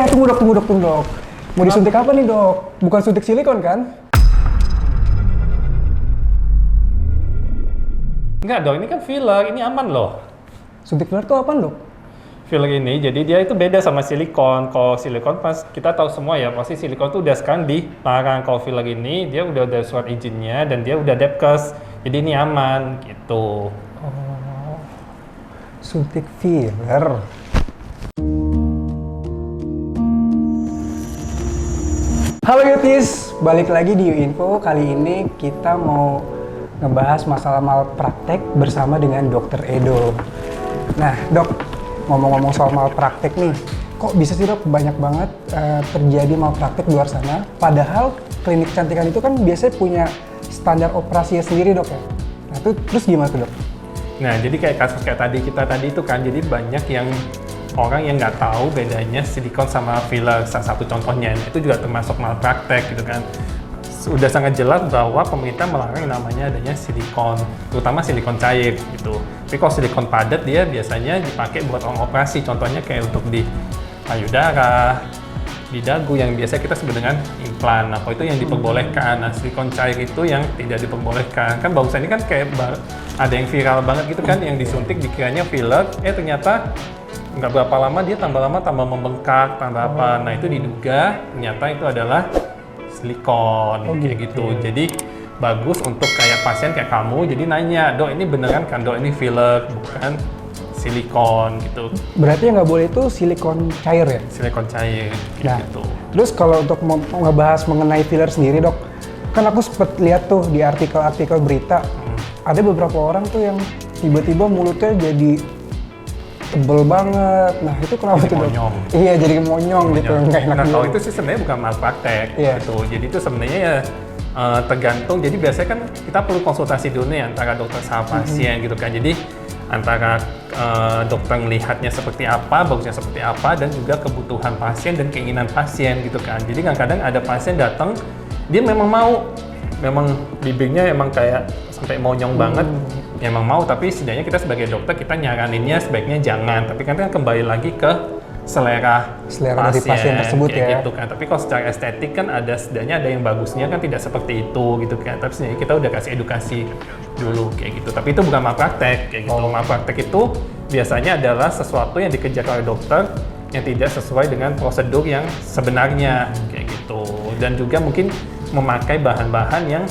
Tunggu dok. Mau disuntik apa nih dok? Bukan suntik silikon kan? Enggak dong, ini kan filler, ini aman loh. Suntik filler tuh apaan dok? Filler ini, jadi dia itu beda sama silikon. Kalau silikon pas kita tahu semua ya, pasti silikon tuh udah sekarang dilarang. Kalau filler ini, dia udah ada surat izinnya dan dia udah Depkes. Jadi ini aman gitu. Oh, suntik filler. Halo Yutis, balik lagi di Info. Kali ini kita mau ngebahas masalah malpraktek bersama dengan Dr. Edo. Nah dok, ngomong-ngomong soal malpraktek nih, kok bisa sih dok banyak banget terjadi malpraktek di luar sana? Padahal klinik kecantikan itu kan biasanya punya standar operasinya sendiri dok ya. Nah itu terus gimana tuh dok? Nah jadi kayak kasus kayak kita tadi itu kan, jadi banyak yang orang yang nggak tahu bedanya silikon sama filler. Salah satu contohnya itu juga termasuk malpraktek gitu kan. Sudah sangat jelas bahwa pemerintah melarang yang namanya adanya silikon, terutama silikon cair gitu. Tapi kalau silikon padat dia biasanya dipakai buat orang operasi, contohnya kayak untuk di payudara, di dagu yang biasa kita sebut dengan implan. Nah, itu yang diperbolehkan. Nah, silikon cair itu yang tidak diperbolehkan. Kan barusan ini kan kayak ada yang viral banget gitu kan, yang disuntik dikiranya filler, ternyata nggak berapa lama dia tambah membengkak, tambah apa. Nah, itu diduga ternyata itu adalah silikon kayak gitu. Jadi bagus untuk kayak pasien kayak kamu, jadi nanya, dok ini beneran kan dok ini filler bukan silikon gitu. Berarti yang nggak boleh itu silikon cair ya? Silikon cair nah, gitu. Terus kalau untuk ngebahas mengenai filler sendiri dok, kan aku sempat lihat tuh di artikel-artikel berita, ada beberapa orang tuh yang tiba-tiba mulutnya jadi tebel banget. Nah itu kenapa tuh dok? Iya jadi monyong gitu, nggak enak. Nah kalau itu sih sebenarnya bukan malpraktek gitu. Jadi itu sebenarnya ya tergantung. Jadi biasanya kan kita perlu konsultasi dulu nih antara dokter sama pasien gitu kan. Jadi antara dokter melihatnya seperti apa, bagusnya seperti apa, dan juga kebutuhan pasien dan keinginan pasien gitu kan. Jadi kadang-kadang ada pasien datang, dia memang mau, memang bibirnya emang kayak sampai monyong banget, emang mau, tapi setidaknya kita sebagai dokter kita nyaraninnya sebaiknya jangan. Tapi kan kembali lagi ke selera dari pasien tersebut ya. Gitu kan. Tapi kalau secara estetik kan setidaknya ada yang bagusnya kan tidak seperti itu gitu kan. Tapi setidaknya kita udah kasih edukasi dulu kayak gitu. Tapi itu bukan malpraktek kayak gitu. Malpraktek itu biasanya adalah sesuatu yang dikerjakan oleh dokter yang tidak sesuai dengan prosedur yang sebenarnya kayak gitu. Dan juga mungkin memakai bahan-bahan yang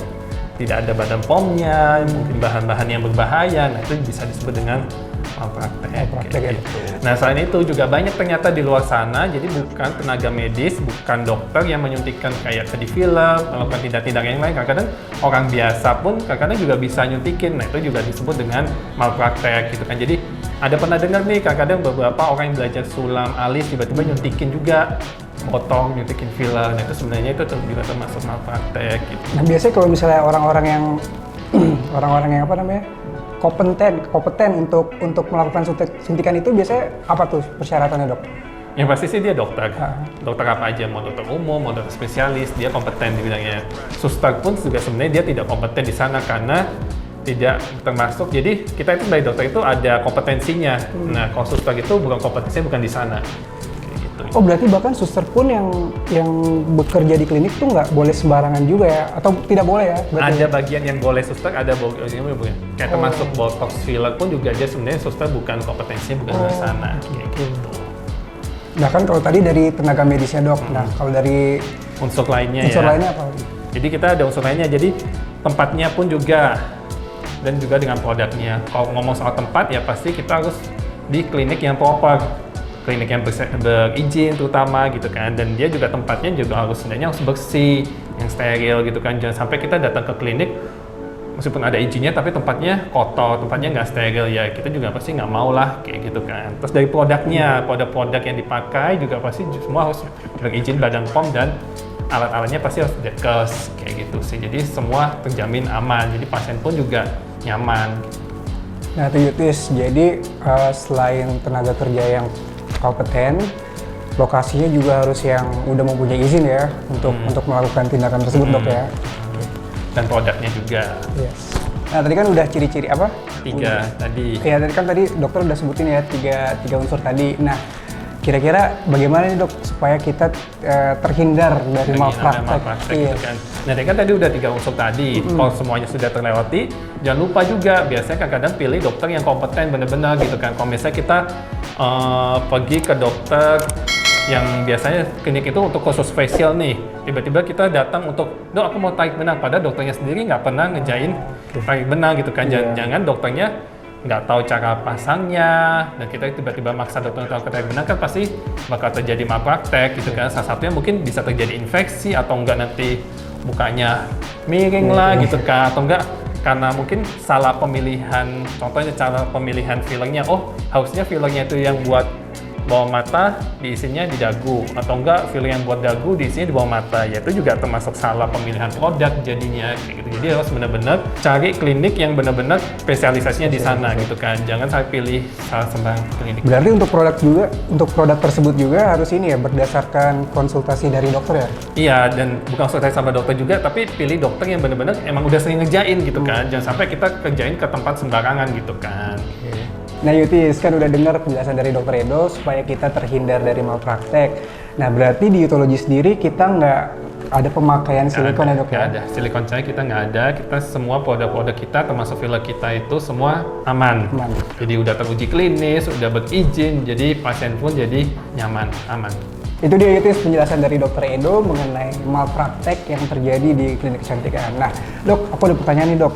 tidak ada badan POM-nya, mungkin bahan-bahan yang berbahaya. Nah itu bisa disebut dengan malpraktek gitu. Nah selain itu juga banyak ternyata di luar sana, jadi bukan tenaga medis, bukan dokter yang menyuntikkan kayak tadi filler, melakukan tindak-tindak yang lain. Kadang-kadang orang biasa pun kadang-kadang juga bisa nyuntikin. Nah itu juga disebut dengan malpraktek gitu kan. Jadi ada pernah dengar nih kadang-kadang beberapa orang yang belajar sulam alis tiba-tiba nyuntikin juga, potong, nyuntikin filler. Nah itu sebenarnya itu juga termasuk malpraktek gitu. Nah biasanya kalau misalnya orang-orang yang apa namanya kompeten untuk melakukan suntikan itu biasanya apa tuh persyaratannya dok? Yang pasti sih dia dokter, dokter apa aja, mau dokter umum, mau dokter spesialis, dia kompeten di bidangnya. Suster pun juga sebenarnya dia tidak kompeten di sana karena tidak termasuk. Jadi kita itu sebagai dokter itu ada kompetensinya. Nah kalau suster itu bukan kompetensinya bukan di sana. Oh berarti bahkan suster pun yang bekerja di klinik tuh nggak boleh sembarangan juga ya? Atau tidak boleh ya? Berarti ada bagian yang boleh suster, ada bagian bukan. Kayak termasuk botox filler pun juga aja sebenarnya suster bukan kompetensinya bukan di sana kayak gitu. Nah kan kalau tadi dari tenaga medisnya dok, nah kalau dari unsur lainnya apa? Jadi kita ada unsur lainnya, jadi tempatnya pun juga dan juga dengan produknya. Kalau ngomong soal tempat ya pasti kita harus di klinik yang proper. Klinik yang berizin terutama gitu kan, dan dia juga tempatnya juga sebenarnya harus bersih, yang steril gitu kan. Jangan sampai kita datang ke klinik meskipun ada izinnya tapi tempatnya kotor, tempatnya nggak steril, ya kita juga pasti nggak mau lah kayak gitu kan. Terus dari produknya, produk yang dipakai juga pasti semua harus berizin Badan POM dan alat-alatnya pasti harus Depkes kayak gitu sih. Jadi semua terjamin aman, jadi pasien pun juga nyaman. Nah Yutis, jadi selain tenaga kerja yang kompeten, lokasinya juga harus yang udah mempunyai izin ya untuk melakukan tindakan tersebut dok ya. Dan produknya juga. Yes. Nah tadi kan udah ciri-ciri apa? Tiga tadi. Iya tadi dokter udah sebutin ya tiga unsur tadi. Nah kira-kira bagaimana nih dok supaya kita terhindar dari malpraktek? Gitu kan. Nah, kan tadi udah 3 unsur tadi. Kalau semuanya sudah terlewati, jangan lupa juga biasanya kadang-kadang pilih dokter yang kompeten bener-bener gitu kan. Kalau misalnya kita pergi ke dokter yang biasanya klinik itu untuk khusus facial nih, tiba-tiba kita datang untuk, dok aku mau tarik benang, padahal dokternya sendiri nggak pernah ngejain tarik benang gitu kan. Jangan dokternya nggak tahu cara pasangnya, dan kita tiba-tiba maksa dokter untuk tarik benang, kan pasti bakal terjadi malpraktek gitu kan. Salah satunya mungkin bisa terjadi infeksi, atau enggak nanti mukanya miring lah gitu kan, atau enggak karena mungkin salah pemilihan, contohnya cara pemilihan fillernya, oh harusnya fillernya itu yang buat bawah mata diisinya di dagu, atau enggak filler yang buat dagu diisinya di bawah mata, ya itu juga termasuk salah pemilihan produk jadinya kayak gitu. Jadi harus benar-benar cari klinik yang benar-benar spesialisasinya di sana gitu kan, jangan sampai pilih salah sembarang klinik. Berarti untuk produk tersebut juga harus ini ya, berdasarkan konsultasi dari dokter ya? Iya, dan bukan konsultasi sama dokter juga, tapi pilih dokter yang benar-benar emang udah sering ngerjain gitu kan, jangan sampai kita kerjain ke tempat sembarangan gitu kan. Nah Yutis, kan udah dengar penjelasan dari Dr. Edo supaya kita terhindar dari malpraktek. Nah berarti di Utologi sendiri kita nggak ada pemakaian silikon ya dok? Nggak ada, silikon cair kita nggak ada. Kita semua produk-produk kita termasuk filler kita itu semua aman. Jadi udah teruji klinis, udah berizin, jadi pasien pun jadi nyaman, aman. Itu dia Yutis penjelasan dari Dr. Edo mengenai malpraktek yang terjadi di klinik kecantikan. Nah dok, aku ada pertanyaan nih dok.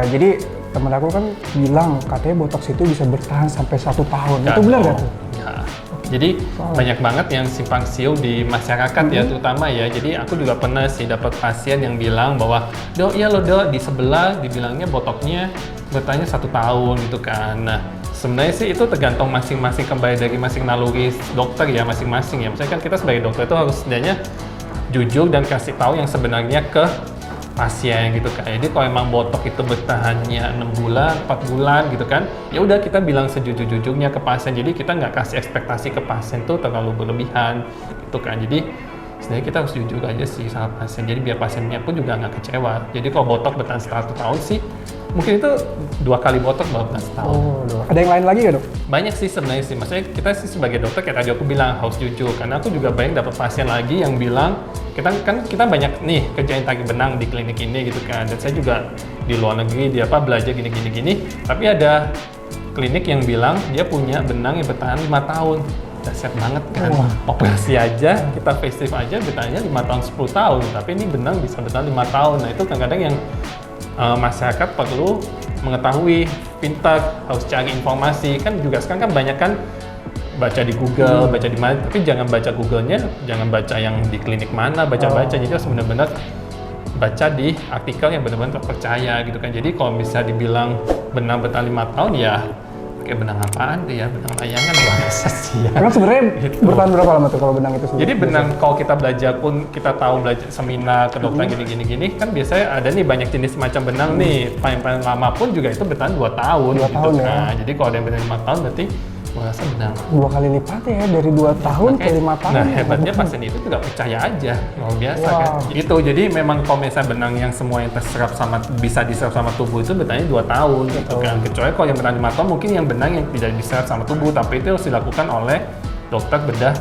Jadi temen aku kan bilang katanya botox itu bisa bertahan sampai 1 tahun. Itu benar nggak tuh? Ya. Jadi banyak banget yang simpang siur di masyarakat ya, terutama ya. Jadi aku juga pernah sih dapat pasien yang bilang bahwa, dok ya lo dok di sebelah dibilangnya botoxnya bertahannya 1 tahun gitu kan. Nah sebenarnya sih itu tergantung masing-masing, kembali dari masing naluri dokter ya, masing-masing ya. Misalnya kan kita sebagai dokter itu harus sebenarnya jujur dan kasih tahu yang sebenarnya ke pasien gitu kan. Jadi kalau emang botok itu bertahannya 6 bulan, 4 bulan gitu kan, ya udah kita bilang sejujur-jujurnya ke pasien. Jadi kita nggak kasih ekspektasi ke pasien tuh terlalu berlebihan gitu kan. Jadi sebenarnya kita harus jujur aja sih sama pasien. Jadi biar pasiennya pun juga nggak kecewa. Jadi kalau botok bertahan 1 tahun sih, mungkin itu 2 kali botok baru bertahan setahun. Ada yang lain lagi nggak dok? Banyak sih sebenarnya sih. Maksudnya kita sih sebagai dokter kayak tadi aku bilang harus jujur. Karena aku juga banyak dapat pasien lagi yang bilang, kita banyak nih kerjain tarik benang di klinik ini gitu kan. Dan saya juga di luar negeri belajar gini. Tapi ada klinik yang bilang dia punya benang yang bertahan 5 tahun. Dahsyat banget kan. Operasi aja, kita facelift aja bertahannya 5 tahun 10 tahun. Tapi ini benang bisa bertahan 5 tahun. Nah itu kadang-kadang yang masyarakat perlu mengetahui, pintar, harus cari informasi. Kan juga sekarang kan banyak kan baca di Google, baca di mana, tapi jangan baca Google-nya, jangan baca yang di klinik mana, baca-baca. Jadi harus benar-benar baca di artikel yang benar-benar terpercaya gitu kan. Jadi kalau bisa dibilang benang bertahan 5 tahun ya kayak benang apaan tuh ya, benang layangan biasa sih ya. Emang sebenarnya bertahan berapa lama tuh kalau benang itu sendiri? Jadi benang kalau kita belajar pun, kita tahu belajar seminar ke dokter gini kan biasanya ada nih banyak jenis macam benang nih. Paling lama pun juga itu bertahan 2 tahun gitu tahun kan. Ya? Jadi kalau ada yang benang 5 tahun berarti merasa benang 2 kali lipat ya, dari 2 tahun ke 5 tahun. Nah hebatnya pasien itu juga percaya aja, luar biasa kan. Gitu, jadi memang kalau misalnya benang yang semua yang terserap bisa diserap sama tubuh itu bertahannya 2 tahun gitu kan. Kecuali kalau yang benang 5 tahun mungkin yang benang yang tidak diserap sama tubuh, tapi itu harus dilakukan oleh dokter bedah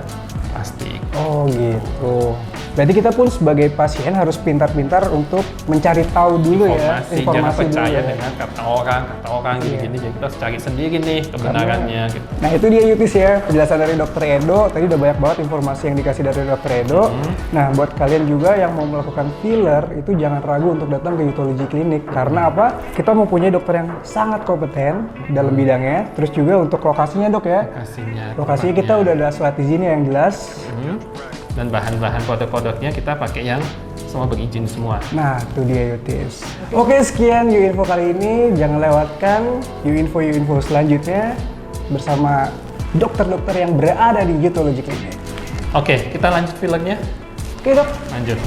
plastik. Oh gitu. Berarti kita pun sebagai pasien harus pintar-pintar untuk mencari tahu dulu informasi, ya. Jangan percaya dengan kata orang gini-gini. Jadi kita harus cari sendiri nih kebenarannya. Gitu. Nah itu dia Yutis ya, penjelasan dari Dr. Edo. Tadi udah banyak banget informasi yang dikasih dari Dr. Edo. Nah buat kalian juga yang mau melakukan filler, itu jangan ragu untuk datang ke Utologi Clinic. Karena apa? Kita mempunyai dokter yang sangat kompeten dalam bidangnya. Terus juga untuk lokasinya dok ya. Lokasinya kita udah ada surat izinnya yang jelas. Dan bahan-bahan produk-produknya kita pakai yang semua berizin semua. Nah, itu dia Yutis. Oke, sekian U-Info kali ini. Jangan lewatkan U-Info selanjutnya bersama dokter-dokter yang berada di Utologi Clinic. Oke, kita lanjut fillernya. Oke dok. Lanjut.